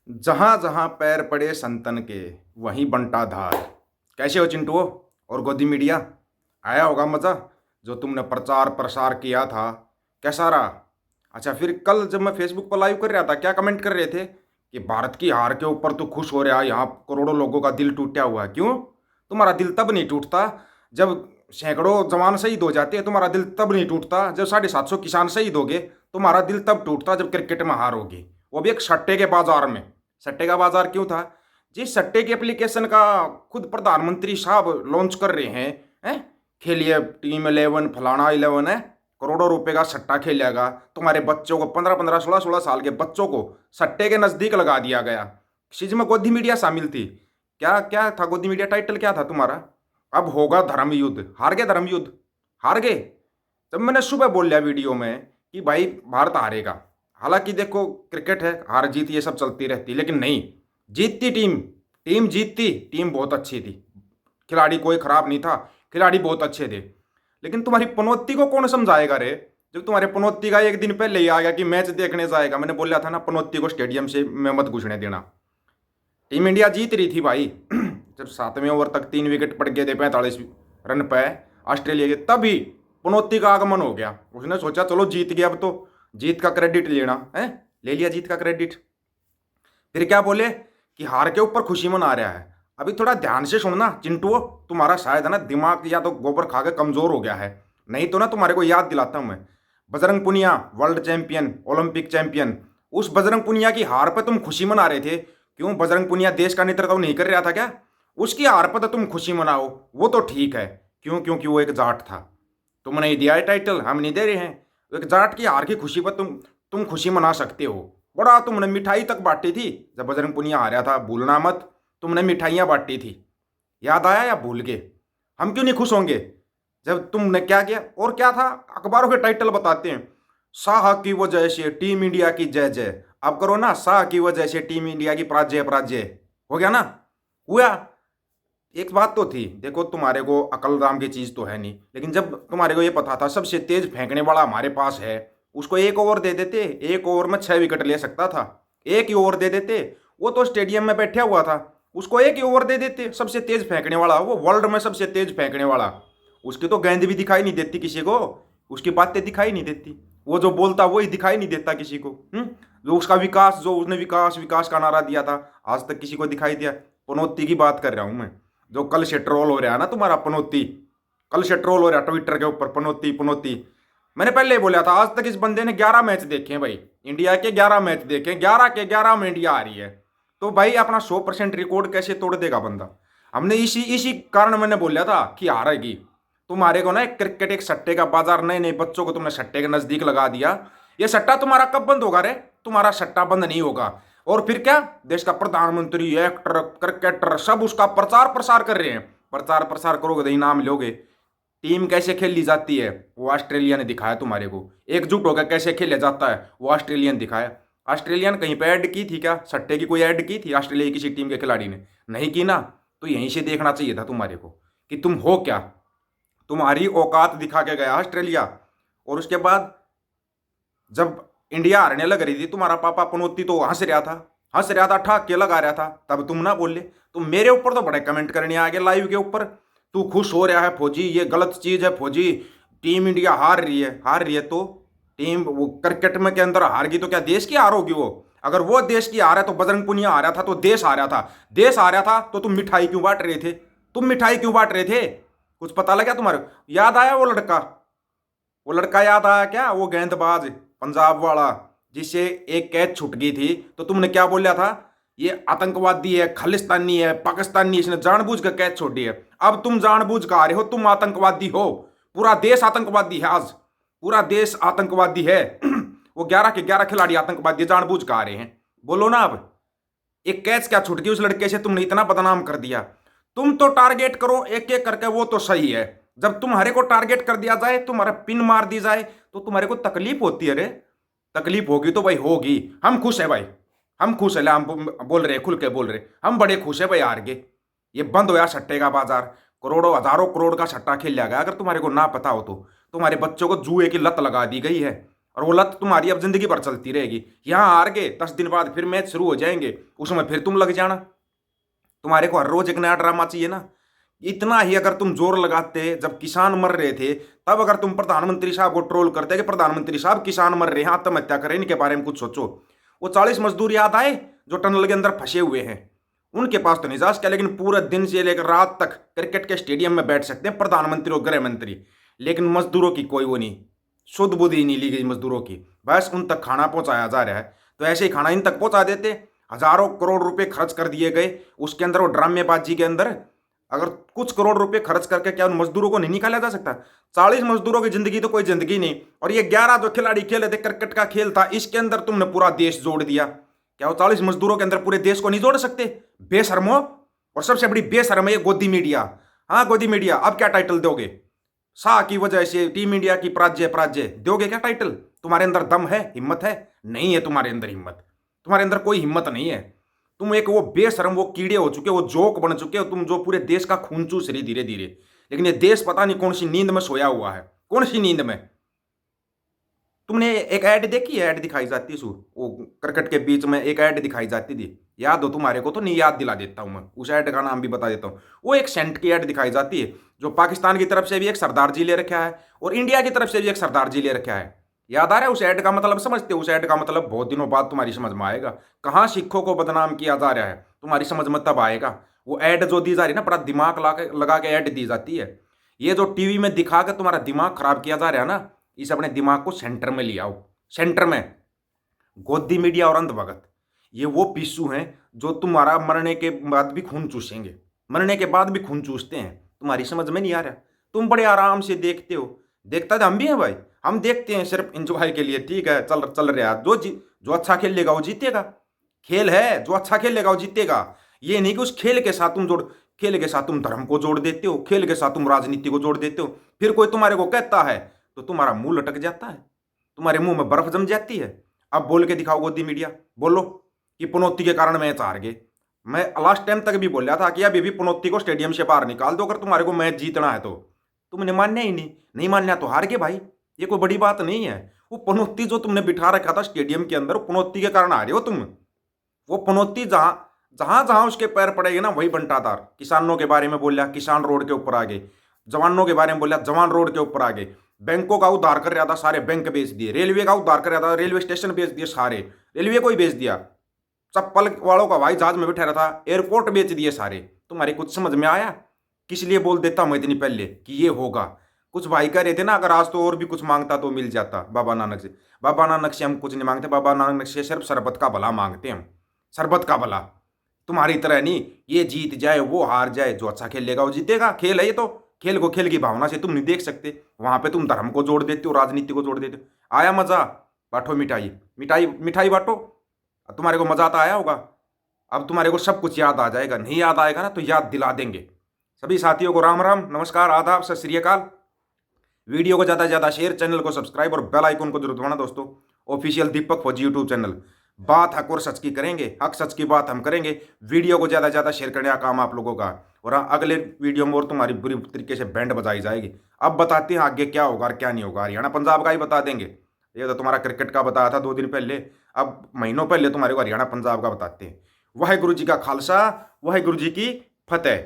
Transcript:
जहां जहां पैर पड़े संतन के वहीं बंटा धार। कैसे हो चिंटू? और गोदी मीडिया, आया होगा मजा जो तुमने प्रचार प्रसार किया था? कैसा रहा? अच्छा, फिर कल जब मैं फेसबुक पर लाइव कर रहा था, क्या कमेंट कर रहे थे कि भारत की हार के ऊपर तू खुश हो रहा है, यहाँ करोड़ों लोगों का दिल टूटा हुआ है। क्यों? तुम्हारा दिल तब नहीं टूटता जब सैकड़ों जवान शहीद हो जाते हैं। तुम्हारा दिल तब नहीं टूटता जब 750 किसान शहीद हो गए। तुम्हारा दिल तब टूटता जब क्रिकेट में हार होगी, वो भी एक सट्टे के बाजार में। सट्टे का बाजार क्यों था? जिस सट्टे के एप्लीकेशन का खुद प्रधानमंत्री साहब लॉन्च कर रहे हैं, खेलिए टीम 11 फलाना 11 है, करोड़ों रुपए का सट्टा खेलेगा। तुम्हारे बच्चों को 15-15 16-16 साल के बच्चों को सट्टे के नजदीक लगा दिया गया। किसी में गोदी मीडिया शामिल थी। क्या क्या था गोदी मीडिया? टाइटल क्या था तुम्हारा? अब होगा धर्म युद्ध। हार गए धर्म युद्ध, हार गए। जब मैंने सुबह बोल लिया वीडियो में कि भाई भारत हारेगा, हालांकि देखो क्रिकेट है, हार जीत ये सब चलती रहती, लेकिन नहीं, जीतती टीम, टीम जीतती। टीम बहुत अच्छी थी, खिलाड़ी कोई खराब नहीं था, खिलाड़ी बहुत अच्छे थे। लेकिन तुम्हारी पनौती को कौन समझाएगा रे? जब तुम्हारे पनौती का एक दिन पहले ही आ गया कि मैच देखने जाएगा। मैंने बोला था ना, पनौती को स्टेडियम से में मत घुसने देना। टीम इंडिया जीत रही थी भाई। जब 7वें ओवर तक 3 विकेट पड़ गए थे 45 रन पे ऑस्ट्रेलिया के, तभी पनौती का आगमन हो गया। उसने सोचा चलो जीत गया, अब तो जीत का क्रेडिट लेना है, ले लिया जीत का क्रेडिट। फिर क्या बोले कि हार के ऊपर खुशी मना रहा है। अभी थोड़ा ध्यान से सुनना चिंटू, तुम्हारा शायद है ना दिमाग या तो गोबर खा के कमजोर हो गया है। नहीं तो ना तुम्हारे को याद दिलाता हूं मैं। Bajrang Punia world champion, Olympic champion, उस बजरंग पुनिया की हार पर तुम खुशी मना रहे थे। क्यों? बजरंग पुनिया देश का नेतृत्व नहीं कर रहा था क्या? उसकी हार पर तो तुम खुशी मनाओ, वो तो ठीक है। क्यों? क्योंकि वो एक जाट था। तुम नहीं दिया है टाइटल, हम नहीं दे रहे हैं। एक जाट की हार की खुशी पर तुम खुशी मना सकते हो। बड़ा तुमने मिठाई तक बांटी थी जब बजरंग पुनिया हारा था, भूलना मत। तुमने मिठाइयाँ बांटी थी, याद आया या भूल गए? हम क्यों नहीं खुश होंगे जब तुमने क्या किया? और क्या था? अखबारों के टाइटल बताते हैं, शाह की वजह से टीम इंडिया की जय जय। अब करो ना, शाह की वजह से टीम इंडिया की पराजय पराजय। हो गया ना? हुआ। एक बात तो थी, देखो तुम्हारे को अकल नाम की चीज तो है नहीं, लेकिन जब तुम्हारे को ये पता था सबसे तेज फेंकने वाला हमारे पास है, उसको एक ओवर दे देते। एक ओवर में 6 विकेट ले सकता था। एक ही ओवर दे देते। वो तो स्टेडियम में बैठा हुआ था, उसको एक ही ओवर दे देते। सबसे तेज फेंकने वाला, वो वर्ल्ड में सबसे तेज फेंकने वाला, उसकी तो गेंद भी दिखाई नहीं देती किसी को, उसकी बातें दिखाई नहीं देती, वो जो बोलता वही दिखाई नहीं देता किसी को। जो उसका विकास, जो उसने विकास विकास का नारा दिया था, आज तक किसी को दिखाई दिया? पनौती की बात कर रहा हूं मैं, जो कल से ट्रोल हो रहा है ना तुम्हारा पनौती। कल से ट्रोल हो रहा है ट्विटर के ऊपर, पनौती पनौती। मैंने पहले ही बोला था, आज तक इस बंदे ने 11 मैच देखे हैं भाई, इंडिया के 11 मैच देखे, 11 के 11 में इंडिया आ रही है। तो भाई अपना 100% रिकॉर्ड कैसे तोड़ देगा बंदा? हमने इसी इसी कारण मैंने बोला था कि हारेगी। तुम्हारे को ना एक क्रिकेट एक सट्टे का बाजार, नए नए बच्चों को तुमने सट्टे के नजदीक लगा दिया। ये सट्टा तुम्हारा कब बंद होगा रे? तुम्हारा सट्टा बंद नहीं होगा। और फिर क्या, देश का प्रधानमंत्री, एक्टर, क्रिकेटर सब उसका प्रचार प्रसार कर रहे हैं। प्रचार प्रसार करोगे तो इनाम लोगे। टीम कैसे खेली जाती है वो ऑस्ट्रेलिया ने दिखाया तुम्हारे को। एकजुट होकर कैसे खेला जाता है वो ऑस्ट्रेलिया ने दिखाया। ऑस्ट्रेलिया ने कहीं पे ऐड की थी क्या? सट्टे की कोई ऐड की थी ऑस्ट्रेलिया की किसी टीम के खिलाड़ी ने? नहीं की ना। तो यहीं से देखना चाहिए था तुम्हारे को कि तुम हो क्या। तुम्हारी औकात दिखा के गया ऑस्ट्रेलिया। और उसके बाद जब इंडिया हारने लग रही थी, तुम्हारा पापा पनौती तो हंस रहा था, हंस रहा था, ठाक के लगा रहा था, तब तुम ना बोले। तुम मेरे ऊपर तो बड़े कमेंट करने आ गए लाइव के ऊपर। तू खुश हो रहा है फौजी, ये गलत चीज है फौजी, टीम इंडिया हार रही है। हार रही है तो टीम, वो क्रिकेट में के अंदर हार गई तो क्या देश की हार होगी वो? अगर वो देश की हार है तो बजरंग पुनिया आ रहा था तो देश आ रहा था। देश आ रहा था तो तुम मिठाई क्यों बांट रहे थे? तुम मिठाई क्यों बांट रहे थे? कुछ पता लगा तुम्हारे? याद आया वो लड़का? वो लड़का याद आया क्या? वो गेंदबाज पंजाब वाला, जिससे एक कैच छूट गई थी, तो तुमने क्या बोला था? ये आतंकवादी है, खालिस्तानी है, पाकिस्तानी, इसने जानबूझ कर कैच छोड़ी है। अब तुम जानबूझ कर आ रहे हो, तुम आतंकवादी हो। पूरा देश आतंकवादी है आज, पूरा देश आतंकवादी है। वो 11 के 11 खिलाड़ी आतंकवादी जानबूझ कर आ रहे हैं। बोलो ना अब, एक कैच क्या छूट गई उस लड़के से? तुमने इतना बदनाम कर दिया। तुम तो टारगेट करो एक एक करके, वो तो सही है। जब तुम्हारे को टारगेट कर दिया जाए, तुम्हारा पिन मार दी जाए, तो तुम्हारे को तकलीफ होती है रे। तकलीफ होगी तो भाई होगी। हम खुश है भाई, हम खुश है, हम बोल रहे, खुल के बोल रहे, हम बड़े खुश है भाई हार के। ये बंद होया सट्टे का बाजार। करोड़ों हजारों करोड़ का सट्टा खेल लिया गया। अगर तुम्हारे को ना पता हो तो, तुम्हारे बच्चों को जुए की लत लगा दी गई है। और वो लत तुम्हारी अब जिंदगी भर चलती रहेगी। यहाँ हार गए 10 दिन बाद फिर मैच शुरू हो जाएंगे, उसमें फिर तुम लग जाना। तुम्हारे को हर रोज एक नया ड्रामा चाहिए ना। इतना ही अगर तुम जोर लगाते जब किसान मर रहे थे, तब अगर तुम प्रधानमंत्री साहब को ट्रोल करते कि प्रधानमंत्री साहब किसान मर रहे हैं, आत्महत्या करें, इनके बारे में कुछ सोचो। वो 40 मजदूर याद आए जो टनल के अंदर फंसे हुए हैं। उनके पास तो निजात क्या, लेकिन पूरे दिन से लेकर रात तक क्रिकेट के स्टेडियम में बैठ सकते हैं प्रधानमंत्री और गृह मंत्री, लेकिन मजदूरों की कोई वो नहीं, शुद्ध बुद्धि नहीं ली गई मजदूरों की। बस उन तक खाना पहुंचाया जा रहा है, तो ऐसे ही खाना इन तक पहुंचा देते। हजारों करोड़ रुपए खर्च कर दिए गए उसके अंदर, वो ड्रामेबाजी के अंदर। अगर कुछ करोड़ रुपए खर्च करके क्या उन मजदूरों को नहीं निकाला जा सकता? 40 मजदूरों की जिंदगी तो कोई जिंदगी नहीं। और ये 11 जो खिलाड़ी खेले थे, क्रिकेट का खेल था, इसके अंदर तुमने पूरा देश जोड़ दिया। क्या वो 40 मजदूरों के अंदर पूरे देश को नहीं जोड़ सकते? बेशर्मो। और सबसे बड़ी बेशर्म है ये गोदी मीडिया। हाँ गोदी मीडिया, अब क्या टाइटल दोगे? शाह की वजह से टीम इंडिया की पराजय पराजय दोगे क्या टाइटल? तुम्हारे अंदर दम है, हिम्मत है? नहीं है तुम्हारे अंदर हिम्मत, तुम्हारे अंदर कोई हिम्मत नहीं है। तुम एक वो बेशरम, वो कीड़े हो चुके हो, वो जोक बन चुके हो तुम, जो पूरे देश का खून चूस रही धीरे धीरे। लेकिन ये देश पता नहीं कौन सी नींद में सोया हुआ है, कौन सी नींद में। तुमने एक ऐड देखी है? ऐड दिखाई जाती है वो क्रिकेट के बीच में एक ऐड दिखाई जाती थी, याद हो तुम्हारे को? तो नहीं याद दिला देता हूं मैं, उस ऐड का नाम भी बता देता हूं। वो एक सेंट की ऐड दिखाई जाती है, जो पाकिस्तान की तरफ से भी एक सरदार जी ले रखा है और इंडिया की तरफ से भी एक सरदार जी ले रखा है। याद आ रहा है? उस ऐड का मतलब समझते हो? उस ऐड का मतलब बहुत दिनों बाद तुम्हारी समझ में आएगा। कहाँ सिखों को बदनाम किया जा रहा है, तुम्हारी समझ में तब आएगा। वो ऐड जो दी जा रही है ना, बड़ा दिमाग लगा के ऐड दी जाती है। ये जो टीवी में दिखा के तुम्हारा दिमाग खराब किया जा रहा है ना, इस अपने दिमाग को सेंटर में ले आओ। सेंटर में गोदी मीडिया और अंधभगत, ये वो पिस्सू हैं जो तुम्हारा मरने के बाद भी खून चूसेंगे, मरने के बाद भी खून चूसते हैं। तुम्हारी समझ में नहीं आ रहा। तुम बड़े आराम से देखते हो, देखता तो हम भी हैं भाई, हम देखते हैं सिर्फ इंजॉय के लिए। ठीक है, चल चल रहा है, जो अच्छा खेलेगा वो जीतेगा। खेल है, जो अच्छा खेलेगा वो जीतेगा। ये नहीं कि उस खेल के साथ तुम जोड़, खेल के साथ तुम धर्म को जोड़ देते हो, खेल के साथ तुम राजनीति को जोड़ देते हो। फिर कोई तुम्हारे को कहता है तो तुम्हारा मुंह लटक जाता है, तुम्हारे मुंह में बर्फ जम जाती है। अब बोल के दिखाओ गोदी मीडिया, बोलो कि पनौती के कारण मैच हार गए। मैं लास्ट टाइम तक भी बोला था कि अभी भी पनौती को स्टेडियम से बाहर निकाल दो अगर तुम्हारे को मैच जीतना है तो। तुमने मानना ही नहीं, नहीं मानना तो हार गए भाई, ये कोई बड़ी बात नहीं है। वो पनौती जो तुमने बिठा रखा था स्टेडियम के अंदर, पनौती के कारण हारे हो तुम। वो पनौती जहां जहां जहां उसके पैर पड़ेगा ना, वही बंटाधार। किसानों के बारे में बोला, किसान रोड के ऊपर आ गए। जवानों के बारे में बोला, जवान रोड के ऊपर आ गए। बैंकों का उद्धार कर रहा था, सारे बैंक बेच दिए। रेलवे का उद्धार कर रहा था, रेलवे स्टेशन बेच दिए सारे, रेलवे को ही बेच दिया। चप्पल वालों का भाई जहाज में बैठा रहा था, एयरपोर्ट बेच दिए सारे। तुम्हारे कुछ समझ में आया? किस लिए बोल देता हूं इतनी पहले कि ये होगा। कुछ भाई कह रहे थे ना, अगर आज तो और भी कुछ मांगता तो मिल जाता बाबा नानक से। बाबा नानक से हम कुछ नहीं मांगते, बाबा नानक से सिर्फ शरबत का भला मांगते हैं हम, शरबत का भला। तुम्हारी तरह नहीं, ये जीत जाए वो हार जाए, जो अच्छा खेलेगा वो जीतेगा। खेल है ये तो, खेल को खेल की भावना से तुम नहीं देख सकते। वहां पे तुम धर्म को जोड़ देते हो, राजनीति को जोड़ देते हो। आया मजा? बांटो मिठाई, मिठाई मिठाई बांटो। तुम्हारे को मजा तो आया होगा। अब तुम्हारे को सब कुछ याद आ जाएगा। नहीं याद आएगा ना तो याद दिला देंगे। सभी साथियों को राम राम, नमस्कार, आदाब, सत श्री अकाल। वीडियो को ज़्यादा से ज़्यादा शेयर, चैनल को सब्सक्राइब और बेल आइकन को जरूर दबाना दोस्तों। ऑफिशियल दीपक फौजी यूट्यूब चैनल। बात हक और सच की करेंगे, हक सच की बात हम करेंगे। वीडियो को ज़्यादा से ज़्यादा शेयर करने का काम आप लोगों का। और अगले वीडियो में और तुम्हारी बुरी तरीके से बैंड बजाई जाएगी। अब बताते हैं आगे क्या होगा और क्या नहीं होगा। हरियाणा पंजाब का ही बता देंगे। ये तो तुम्हारा क्रिकेट का बताया था 2 दिन पहले, अब महीनों पहले तुम्हारे को हरियाणा पंजाब का बताते हैं। वाहेगुरु जी का खालसा, वाहेगुरु जी की फतेह।